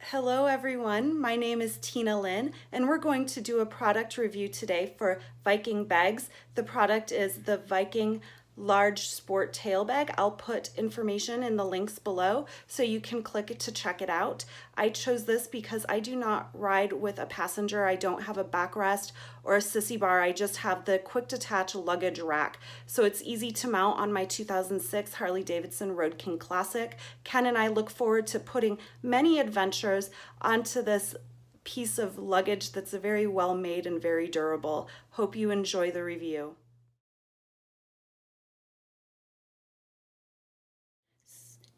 Hello everyone, my name is Tina Lynn and we're going to do a product review today for Viking Bags. The product is the Viking Large Sport Tail Bag. I'll put information in the links below so you can click it to check it out. I chose this because I do not ride with a passenger. I don't have a backrest or a sissy bar. I just have the quick detach luggage rack. So it's easy to mount on my 2006 Harley Davidson Road King Classic. Ken and I look forward to putting many adventures onto this piece of luggage that's very well made and very durable. Hope you enjoy the review.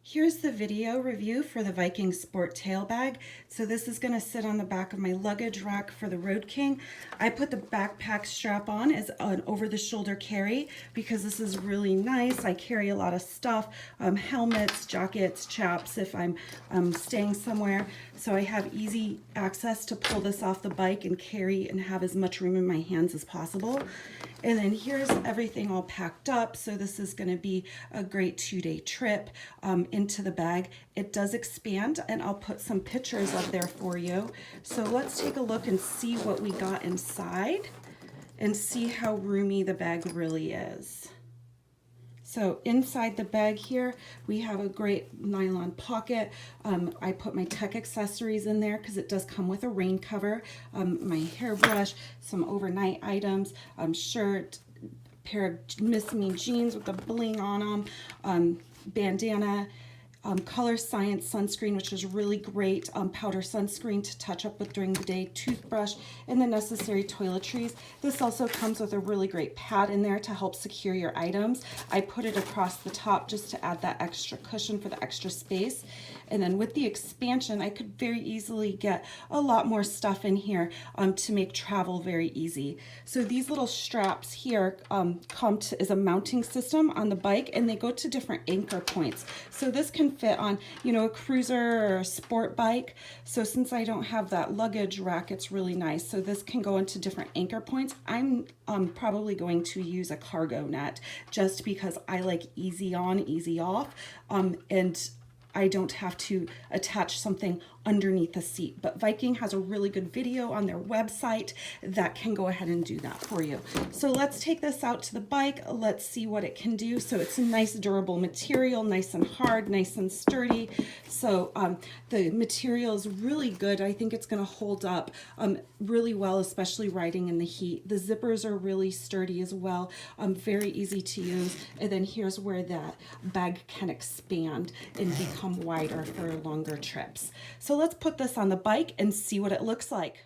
Here's the video review for the Viking Sport Tail Bag. So this is going to sit on the back of my luggage rack for the Road King. I put the backpack strap on as an over-the-shoulder carry because this is really nice. I carry a lot of stuff, helmets, jackets, chaps if I'm staying somewhere. So I have easy access to pull this off the bike and carry and have as much room in my hands as possible. And then here's everything all packed up. So this is going to be a great 2-day trip into the bag. It does expand and I'll put some pictures up there for you. So let's take a look and see what we got inside and see how roomy the bag really is. So inside the bag here, we have a great nylon pocket. I put my tech accessories in there because it does come with a rain cover, my hairbrush, some overnight items, shirt, pair of Miss Me jeans with the bling on them, bandana, Color Science sunscreen, which is really great, powder sunscreen to touch up with during the day, toothbrush, and the necessary toiletries. This also comes with a really great pad in there to help secure your items. I put it across the top just to add that extra cushion for the extra space. And then with the expansion, I could very easily get a lot more stuff in here to make travel very easy. So these little straps here come to as a mounting system on the bike, and they go to different anchor points. So this can fit on, a cruiser or a sport bike. So since I don't have that luggage rack, it's really nice. So this can go into different anchor points. I'm probably going to use a cargo net just because I like easy on, easy off, and I don't have to attach something underneath the seat. But Viking has a really good video on their website that can go ahead and do that for you. So let's take this out to the bike. Let's see what it can do. So it's a nice durable material, nice and hard, nice and sturdy. So the material is really good. I think it's going to hold up really well, especially riding in the heat. The zippers are really sturdy as well, very easy to use. And then here's where that bag can expand and become wider for longer trips. So let's put this on the bike and see what it looks like.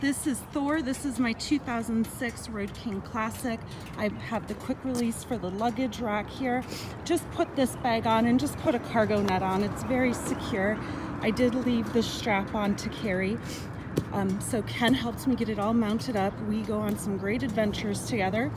This is Thor. This is my 2006 Road King Classic. I have the quick release for the luggage rack here. Just put this bag on and just put a cargo net on. It's very secure. I did leave the strap on to carry. So Ken helped me get it all mounted up. We go on some great adventures together.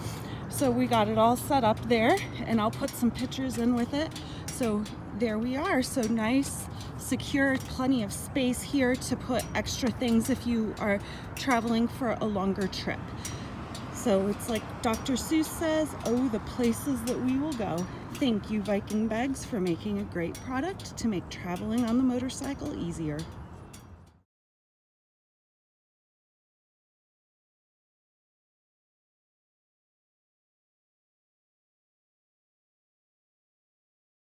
So we got it all set up there, and I'll put some pictures in with it. So there we are. So nice, secure, plenty of space here to put extra things if you are traveling for a longer trip. So it's like Dr. Seuss says, oh, the places that we will go. Thank you, Viking Bags, for making a great product to make traveling on the motorcycle easier.